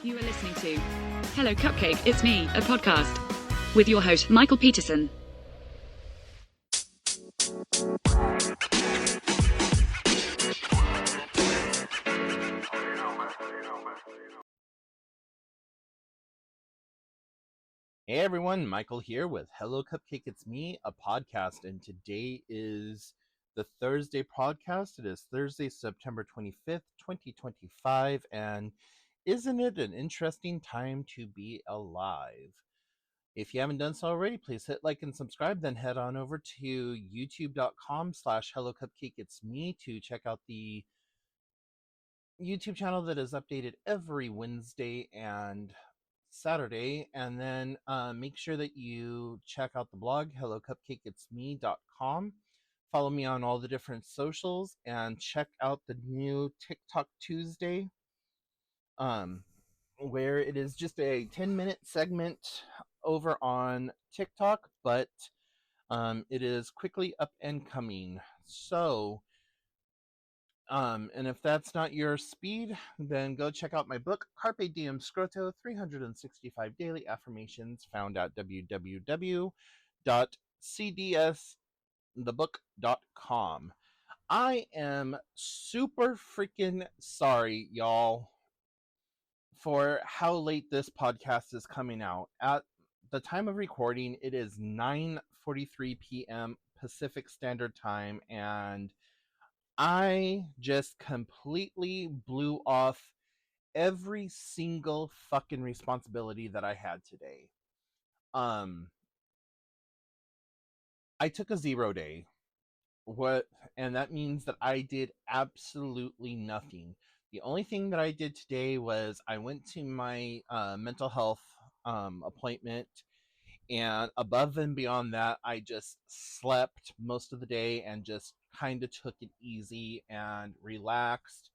You are listening to Hello Cupcake, It's Me, a podcast with your host, Michael Peterson. Hey everyone, Michael here with Hello Cupcake, It's Me, a podcast, and today is the Thursday podcast. It is Thursday, September 25th, 2025, and isn't it an interesting time to be alive? If you haven't done so already, please hit like and subscribe, then head on over to youtube.com/hellocupcakeitsme to check out the YouTube channel that is updated every Wednesday and Saturday, and then make sure that you check out the blog hellocupcakeitsme.com. Follow me on all the different socials and check out the new TikTok Tuesday, where it is just a 10-minute segment over on TikTok, but it is quickly up and coming. So and if that's not your speed, then go check out my book, Carpe Diem Scroto, 365 Daily Affirmations, found at www.cdsthebook.com. I am super freaking sorry, y'all, for how late this podcast is coming out. At the time of recording, it is 9:43 p.m. Pacific Standard Time, and I just completely blew off every single fucking responsibility that I had today. I took a 0 day. And that means that I did absolutely nothing. The only thing that I did today was I went to my mental health appointment, and above and beyond that, I just slept most of the day and just kind of took it easy and relaxed.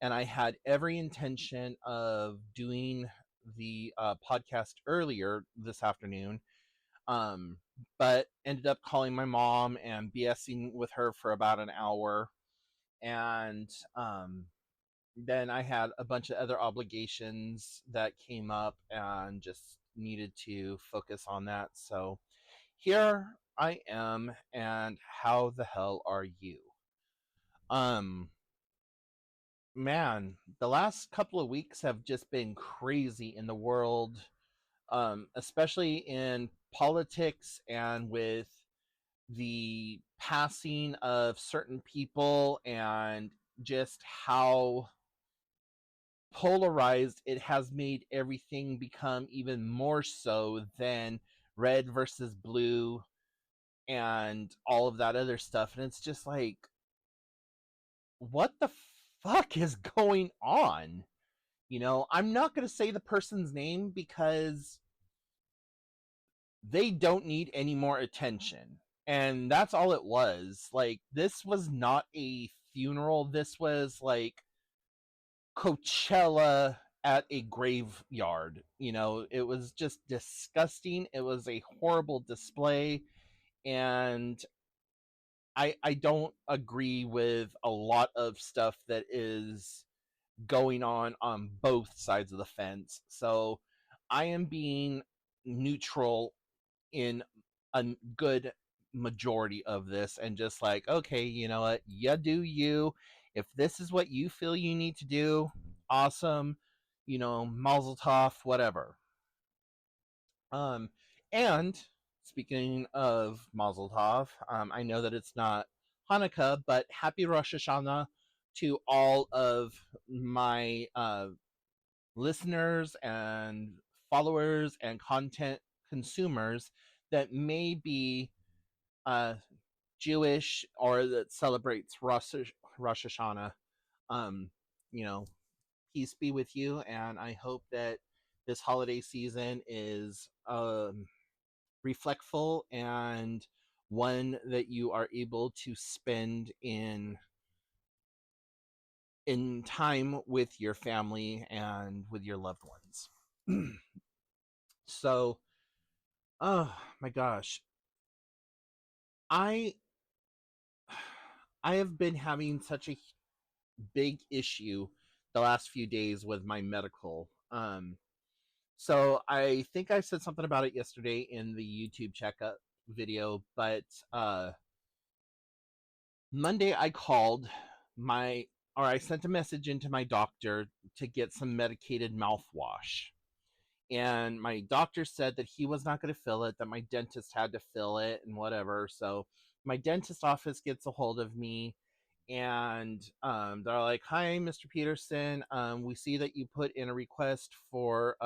And I had every intention of doing the podcast earlier this afternoon, but ended up calling my mom and BSing with her for about an hour. And then I had a bunch of other obligations that came up and just needed to focus on that. So here I am, and how the hell are you? Man, the last couple of weeks have just been crazy in the world, especially in politics and with the passing of certain people and just how polarized it has made everything become even more so than red versus blue and all of that other stuff. And it's just like, what the fuck is going on? You know, I'm not going to say the person's name because they don't need any more attention. And that's all it was. Like, this was not a funeral. This was like Coachella at a graveyard. You know, it was just disgusting. It was a horrible display. And I don't agree with a lot of stuff that is going on both sides of the fence. So I am being neutral in a good majority of this and just like, okay, you know what? You do you. If this is what you feel you need to do, awesome. You know, mazel tov, whatever. And speaking of Mazel Tov, I know that it's not Hanukkah, but happy Rosh Hashanah to all of my listeners and followers and content consumers that may be Jewish or that celebrates Rosh Hashanah. Um, you know, peace be with you, and I hope that this holiday season is reflectful and one that you are able to spend in time with your family and with your loved ones. So, oh my gosh, I I have been having such a big issue the last few days with my medical. So I think I said something about it yesterday in the YouTube checkup video, but Monday I called I sent a message into my doctor to get some medicated mouthwash. And my doctor said that he was not going to fill it, that my dentist had to fill it and whatever. So my dentist office gets a hold of me, and they're like, "Hi, Mr. Peterson. We see that you put in a request for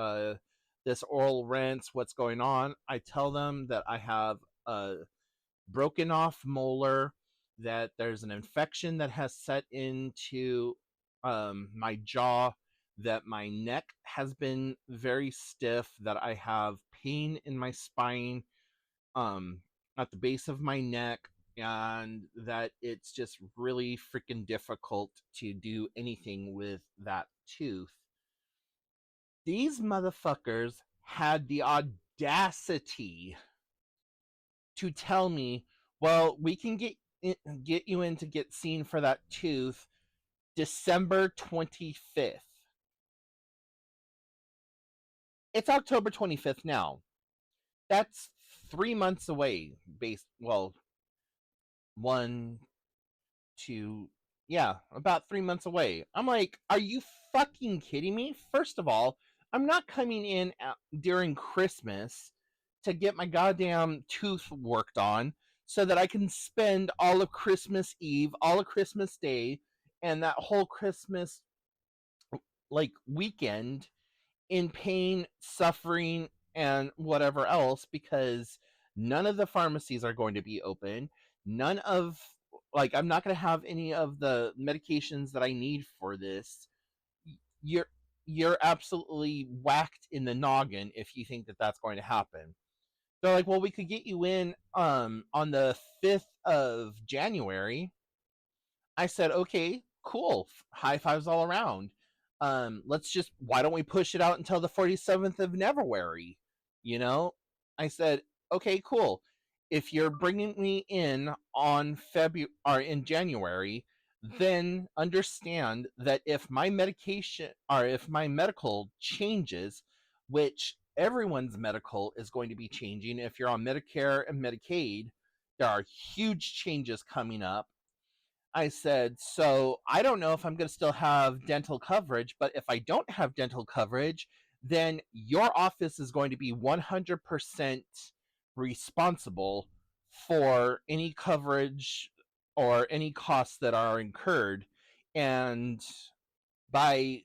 this oral rinse. What's going on?" I tell them that I have a broken off molar, that there's an infection that has set into my jaw, that my neck has been very stiff, that I have pain in my spine, um, at the base of my neck, and that it's just really freaking difficult to do anything with that tooth. These motherfuckers had the audacity to tell me, well, we can get you in to get seen for that tooth December 25th. It's October 25th now. That's 3 months away, one, two, yeah, about 3 months away. I'm like, are you fucking kidding me? First of all, I'm not coming in during Christmas to get my goddamn tooth worked on so that I can spend all of Christmas Eve, all of Christmas Day, and that whole Christmas weekend in pain, suffering, and whatever else, because none of the pharmacies are going to be open. None of I'm not going to have any of the medications that I need for this. You're absolutely whacked in the noggin if you think that that's going to happen. They're like, well, we could get you in on the 5th of January. I said, okay, cool. High fives all around. Why don't we push it out until the 47th of February? You know, I said, okay, cool. If you're bringing me in on February or in January, then understand that if my medication or if my medical changes, which everyone's medical is going to be changing, if you're on Medicare and Medicaid, there are huge changes coming up. I said, so I don't know if I'm going to still have dental coverage, but if I don't have dental coverage, then your office is going to be 100% responsible for any coverage or any costs that are incurred. And by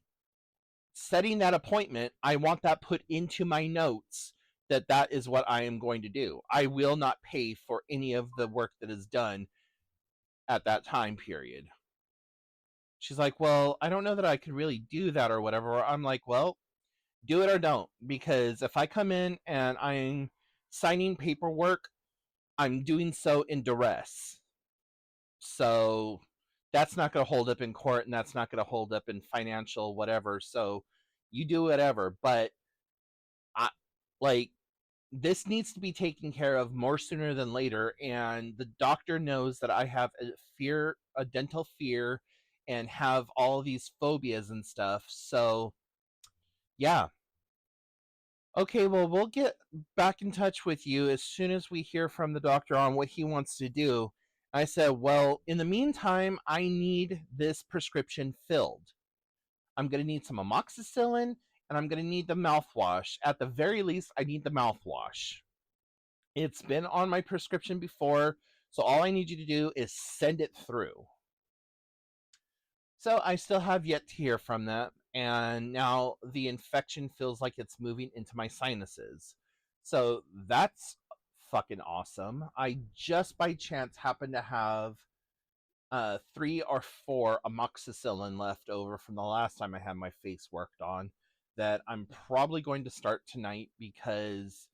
setting that appointment, I want that put into my notes that that is what I am going to do. I will not pay for any of the work that is done at that time period. She's like, well, I don't know that I could really do that or whatever. I'm like, well, do it or don't. Because if I come in and I'm signing paperwork, I'm doing so in duress. So that's not going to hold up in court, and that's not going to hold up in financial whatever. So you do whatever. But I this needs to be taken care of more sooner than later, and the doctor knows that I have a dental fear, and have all these phobias and stuff. So yeah, okay, well, we'll get back in touch with you as soon as we hear from the doctor on what he wants to do. I said, well, in the meantime, I need this prescription filled. I'm going to need some amoxicillin, and I'm going to need the mouthwash. At the very least, I need the mouthwash. It's been on my prescription before, so all I need you to do is send it through. So I still have yet to hear from them, and now the infection feels like it's moving into my sinuses. So that's fucking awesome. I just by chance happen to have 3 or 4 amoxicillin left over from the last time I had my face worked on that I'm probably going to start tonight because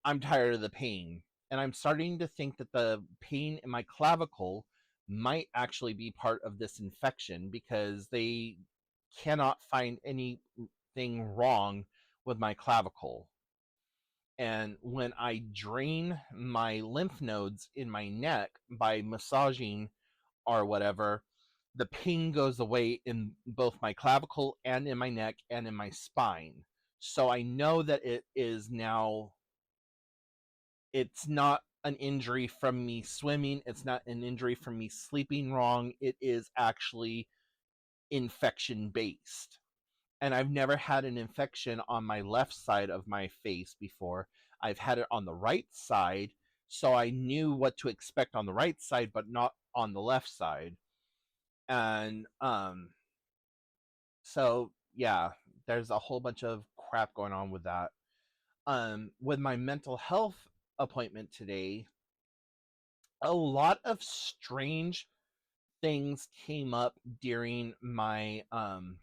I'm tired of the pain. And I'm starting to think that the pain in my clavicle might actually be part of this infection because they cannot find anything wrong with my clavicle. And when I drain my lymph nodes in my neck by massaging or whatever, the pain goes away in both my clavicle and in my neck and in my spine. So I know that it is now, it's not an injury from me swimming, it's not an injury from me sleeping wrong, it is actually infection based. And I've never had an infection on my left side of my face before. I've had it on the right side, so I knew what to expect on the right side, but not on the left side. And so yeah, there's a whole bunch of crap going on with that. With my mental health appointment today, a lot of strange things came up during my ART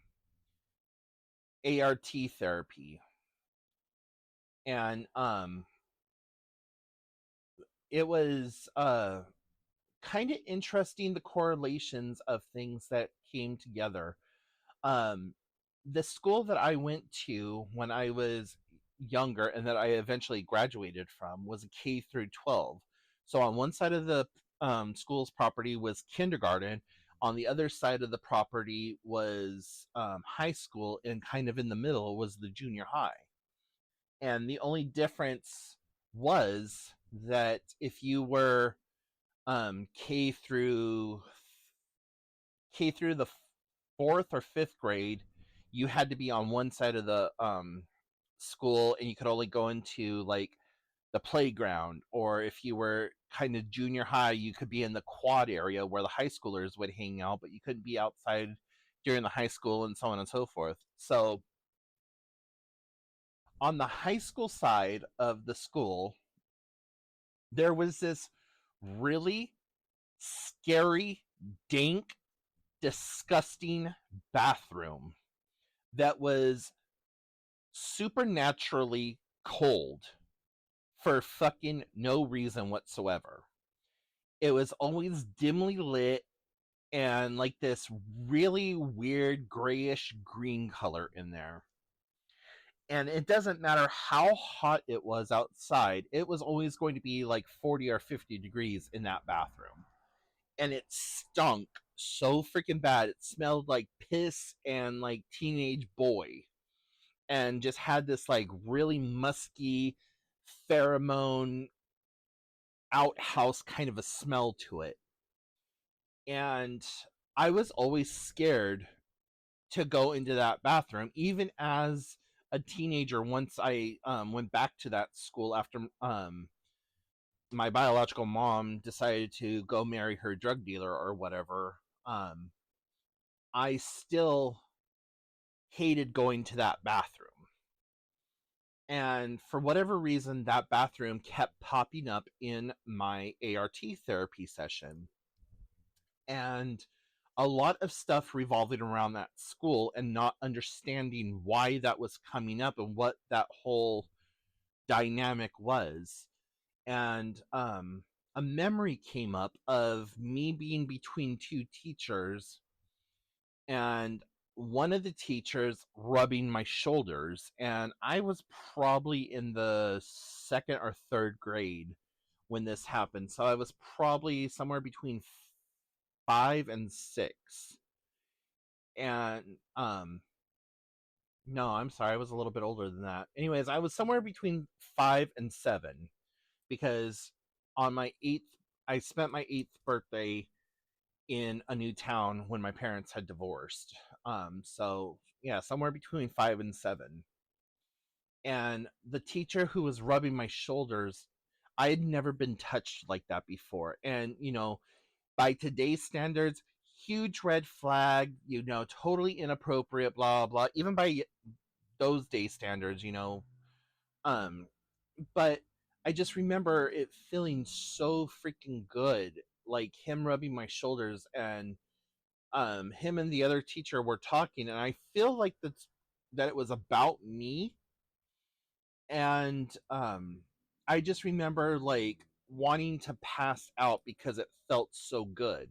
therapy. And it was kind of interesting, the correlations of things that came together. The school that I went to when I was younger and that I eventually graduated from was a K through 12. So on one side of the school's property was kindergarten. On the other side of the property was high school, and kind of in the middle was the junior high. And the only difference was that if you were K through the fourth or fifth grade, you had to be on one side of the school, and you could only go into like the playground. Or if you were kind of junior high, you could be in the quad area where the high schoolers would hang out, but you couldn't be outside during the high school, and so on and so forth. So on the high school side of the school, there was this really scary, dank, disgusting bathroom that was supernaturally cold for fucking no reason whatsoever. It was always dimly lit and like this really weird grayish green color in there. And it doesn't matter how hot it was outside, it was always going to be like 40 or 50 degrees in that bathroom. And it stunk so freaking bad. It smelled like piss and like teenage boy, and just had this like really musky pheromone outhouse kind of a smell to it. And I was always scared to go into that bathroom, even as a teenager. Once I went back to that school after my biological mom decided to go marry her drug dealer or whatever, I still hated going to that bathroom. And for whatever reason, that bathroom kept popping up in my ART therapy session. And a lot of stuff revolving around that school, and not understanding why that was coming up and what that whole dynamic was. And a memory came up of me being between two teachers, and one of the teachers rubbing my shoulders. And I was probably in the second or third grade when this happened. So I was probably somewhere between 5 and 6. And no, I'm sorry, I was a little bit older than that. Anyways, I was somewhere between 5 and 7, because on my 8th, I spent my 8th birthday in a new town when my parents had divorced. So yeah, somewhere between 5 and 7. And the teacher who was rubbing my shoulders, I had never been touched like that before. And by today's standards, huge red flag, totally inappropriate, blah blah. Even by those day standards, but I just remember it feeling so freaking good, like him rubbing my shoulders. And him and the other teacher were talking, and I feel like that it was about me. And I just remember like wanting to pass out because it felt so good.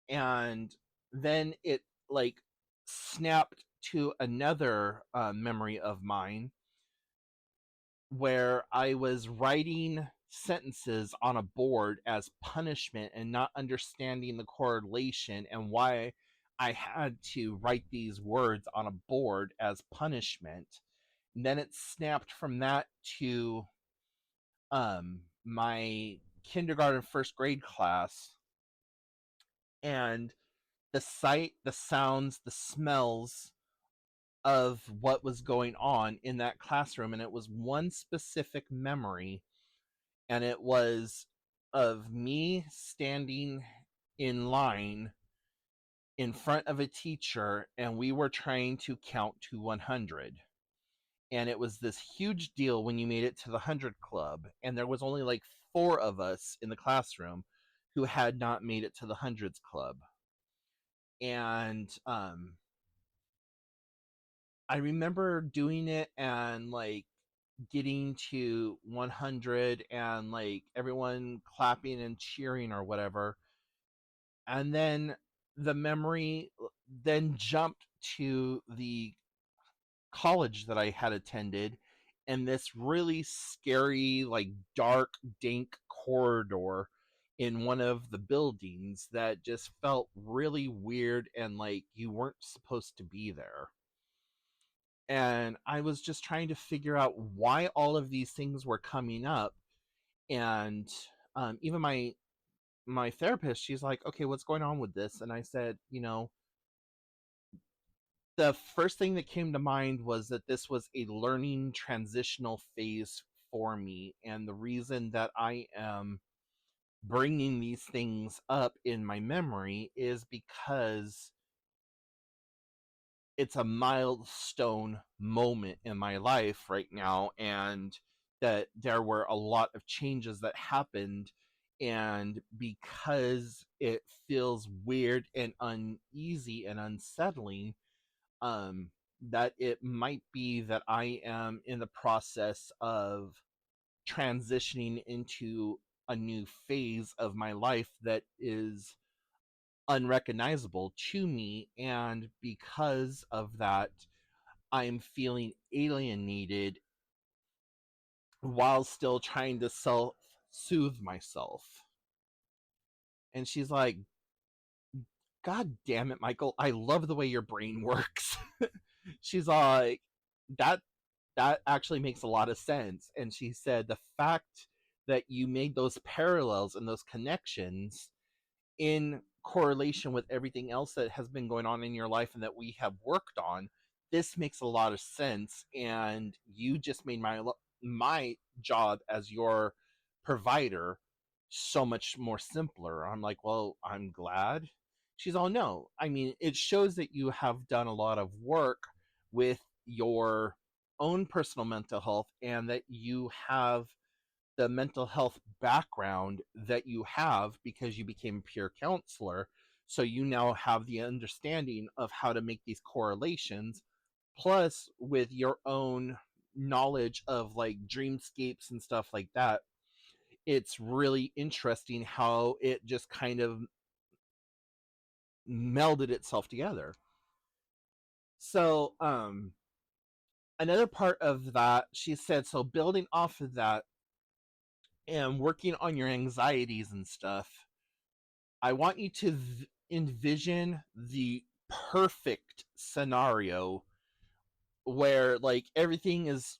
And then it like snapped to another memory of mine, where I was writing sentences on a board as punishment and not understanding the correlation and why I had to write these words on a board as punishment. And then it snapped from that to my kindergarten first grade class, and the sight, the sounds, the smells of what was going on in that classroom. And it was one specific memory, and it was of me standing in line in front of a teacher, and we were trying to count to 100. And it was this huge deal when you made it to the 100 club, and there was only like 4 of us in the classroom who had not made it to the hundreds club. And I remember doing it and like getting to 100 and like everyone clapping and cheering or whatever. And then the memory then jumped to the college that I had attended, and this really scary, like dark, dank corridor in one of the buildings that just felt really weird and like you weren't supposed to be there. And I was just trying to figure out why all of these things were coming up. And even my therapist, she's like, okay, what's going on with this? And I said, the first thing that came to mind was that this was a learning transitional phase for me. And the reason that I am bringing these things up in my memory is because it's a milestone moment in my life right now, and that there were a lot of changes that happened. And because it feels weird and uneasy and unsettling, that it might be that I am in the process of transitioning into a new phase of my life that is unrecognizable to me. And because of that, I'm feeling alienated while still trying to self-soothe myself. And she's like, God damn it, Michael, I love the way your brain works. She's like, that actually makes a lot of sense. And she said the fact that you made those parallels and those connections in correlation with everything else that has been going on in your life and that we have worked on, this makes a lot of sense. And you just made my job as your provider so much more simpler. I'm like, well, I'm glad. She's all, no, I mean, it shows that you have done a lot of work with your own personal mental health, and that you have the mental health background that you have because you became a peer counselor. So you now have the understanding of how to make these correlations, plus with your own knowledge of like dreamscapes and stuff like that. It's really interesting how it just kind of melded itself together. So another part of that, she said, so building off of that and working on your anxieties and stuff, I want you to envision the perfect scenario where like everything is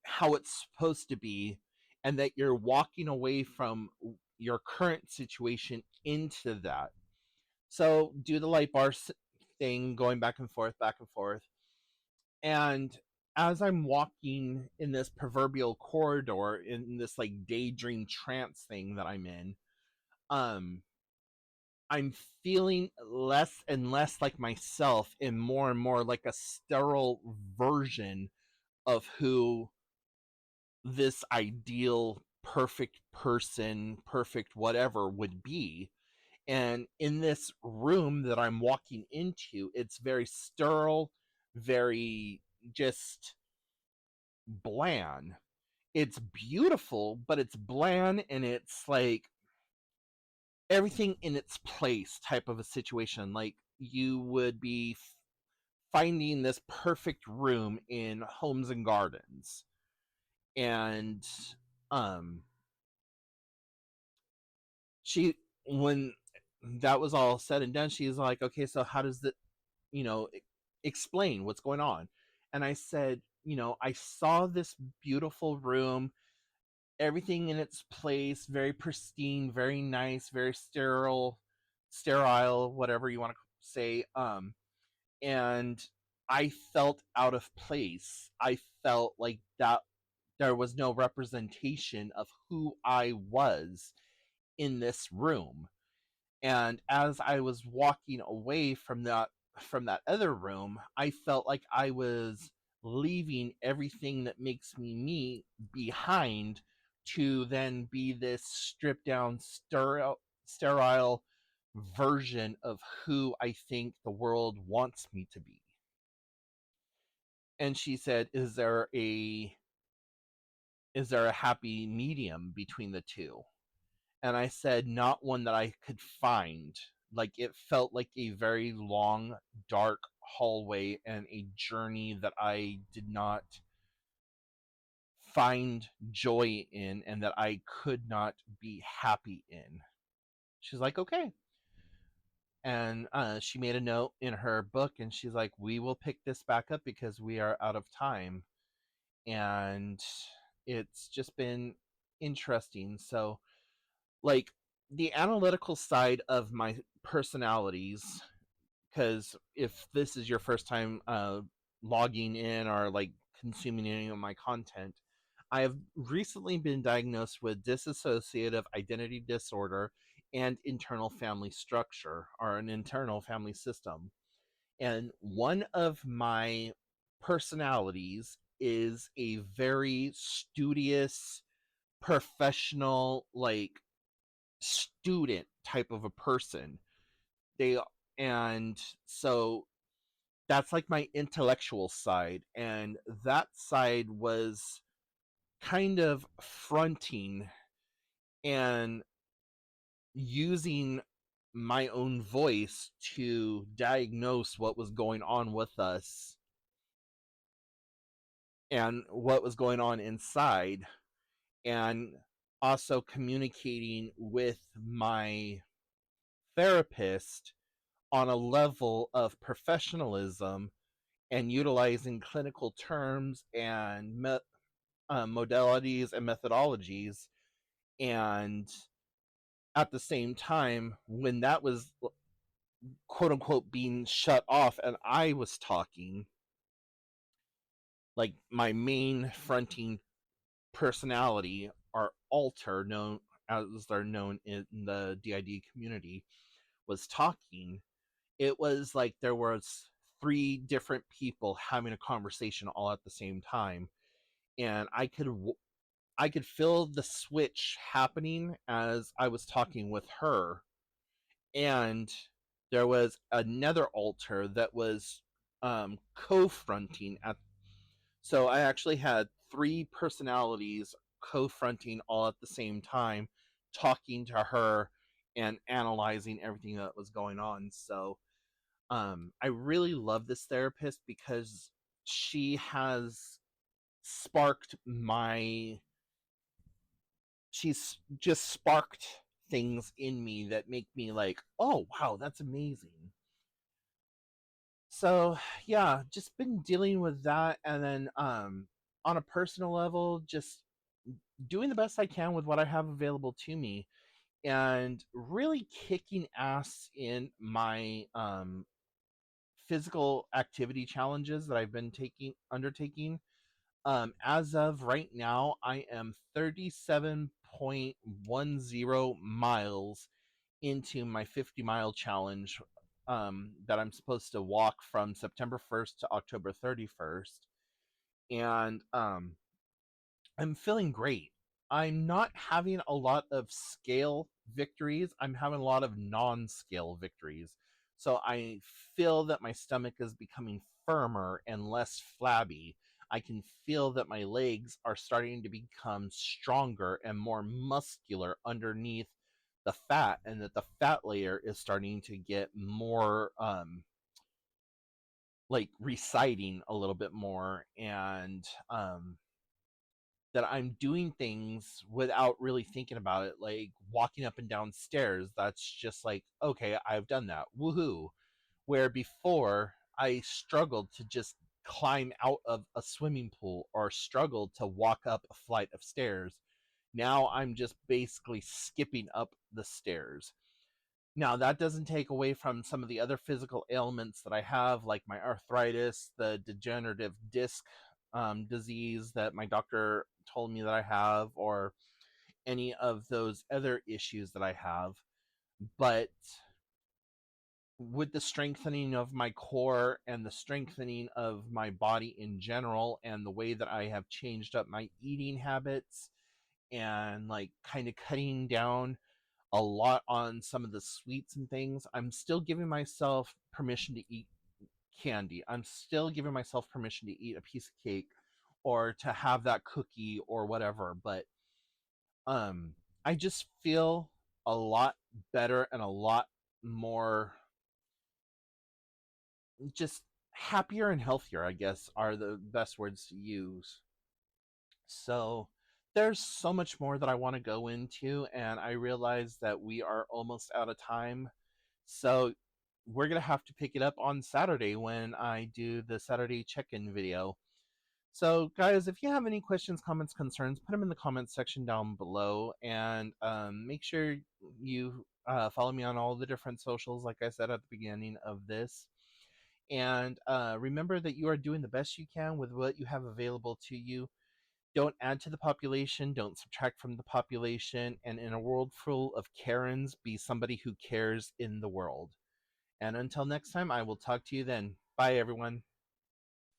how it's supposed to be, and that you're walking away from your current situation into that. So do the light bar thing, going back and forth, back and forth. And as I'm walking in this proverbial corridor in this like daydream trance thing that I'm in, I'm feeling less and less like myself and more like a sterile version of who this ideal perfect person, perfect whatever would be. And in this room that I'm walking into, it's very sterile, very just bland. It's beautiful, but it's bland, and it's like everything in its place type of a situation. Like you would be finding this perfect room in Homes and Gardens. And she when that was all said and done, she's like, okay, so how does it, you know, explain what's going on? And I said, I saw this beautiful room, everything in its place, very pristine, very nice, very sterile, whatever you want to say. And I felt out of place. I felt like that there was no representation of who I was in this room. And as I was walking away from that other room, I felt like I was leaving everything that makes me behind to then be this stripped down sterile version of who I think the world wants me to be. And she said, is there a happy medium between the two? And I said, not one that I could find. Like, it felt like a very long, dark hallway and a journey that I did not find joy in and that I could not be happy in. She's like, okay. And she made a note in her book and she's like, we will pick this back up because we are out of time. And it's just been interesting. So, like, the analytical side of my personalities, because if this is your first time logging in or like consuming any of my content, I have recently been diagnosed with dissociative identity disorder and internal family structure, or an internal family system. And one of my personalities is a very studious, professional, like, student type of a person. They and so that's like my intellectual side, and that side was kind of fronting and using my own voice to diagnose what was going on with us and what was going on inside, and also communicating with my therapist on a level of professionalism and utilizing clinical terms and modalities and methodologies. And at the same time, when that was quote unquote being shut off and I was talking, like, my main fronting personality, or alter, known as they're known in the DID community, was talking, it was like there was three different people having a conversation all at the same time, and I could feel the switch happening as I was talking with her. And there was another alter that was co-fronting at so I actually had three personalities co-fronting all at the same time, talking to her and analyzing everything that was going on. So I really love this therapist because she has sparked my she's just sparked things in me that make me like, oh wow, that's amazing. So yeah, just been dealing with that, and then on a personal level, just doing the best I can with what I have available to me, and really kicking ass in my physical activity challenges that I've been undertaking. As of right now, I am 37.10 miles into my 50-mile challenge, that I'm supposed to walk from September 1st to October 31st. And I'm feeling great. I'm not having a lot of scale victories. I'm having a lot of non-scale victories. So I feel that my stomach is becoming firmer and less flabby. I can feel that my legs are starting to become stronger and more muscular underneath the fat, and that the fat layer is starting to get more like receding a little bit more. And that I'm doing things without really thinking about it, like walking up and down stairs. That's just like, okay, I've done that. Woohoo. Where before I struggled to just climb out of a swimming pool or struggled to walk up a flight of stairs. Now I'm just basically skipping up the stairs. Now, that doesn't take away from some of the other physical ailments that I have, like my arthritis, the degenerative disc disease that my doctor told me that I have, or any of those other issues that I have. But with the strengthening of my core and the strengthening of my body in general, and the way that I have changed up my eating habits and like kind of cutting down a lot on some of the sweets and things, I'm still giving myself permission to eat candy. I'm still giving myself permission to eat a piece of cake or to have that cookie or whatever. But I just feel a lot better and a lot more just happier and healthier, I guess, are the best words to use. So there's so much more that I want to go into, and I realize that we are almost out of time. So we're going to have to pick it up on Saturday when I do the Saturday check-in video. So guys, if you have any questions, comments, concerns, put them in the comments section down below, and make sure you follow me on all the different socials, like I said at the beginning of this. And remember that you are doing the best you can with what you have available to you. Don't add to the population, don't subtract from the population, and in a world full of Karens, be somebody who cares in the world. And until next time, I will talk to you then. Bye, everyone.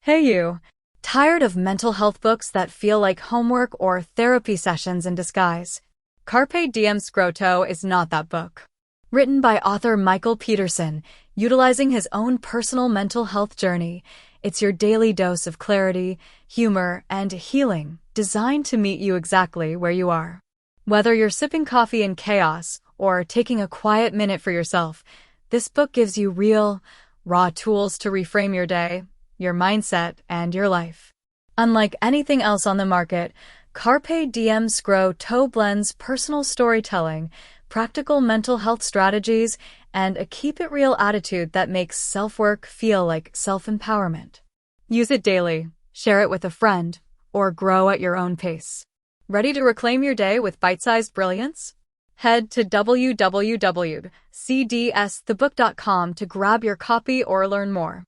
Hey you! Tired of mental health books that feel like homework or therapy sessions in disguise? Carpe Diem Scroto is not that book. Written by author Michael Peterson, utilizing his own personal mental health journey, it's your daily dose of clarity, humor, and healing, designed to meet you exactly where you are. Whether you're sipping coffee in chaos or taking a quiet minute for yourself, this book gives you real, raw tools to reframe your day, your mindset, and your life. Unlike anything else on the market, Carpe Diem Scroto blends personal storytelling, practical mental health strategies, and a keep-it-real attitude that makes self-work feel like self-empowerment. Use it daily, share it with a friend, or grow at your own pace. Ready to reclaim your day with bite-sized brilliance? Head to www.cdsthebook.com to grab your copy or learn more.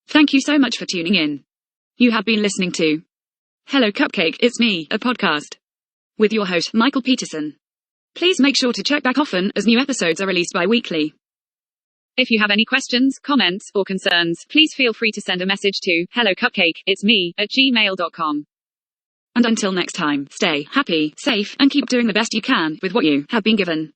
Thank you so much for tuning in. You have been listening to Hello Cupcake, It's Me, a podcast with your host, Michael Peterson. Please make sure to check back often as new episodes are released bi-weekly. If you have any questions, comments, or concerns, please feel free to send a message to hellocupcakeitsme@gmail.com. And until next time, stay happy, safe, and keep doing the best you can with what you have been given.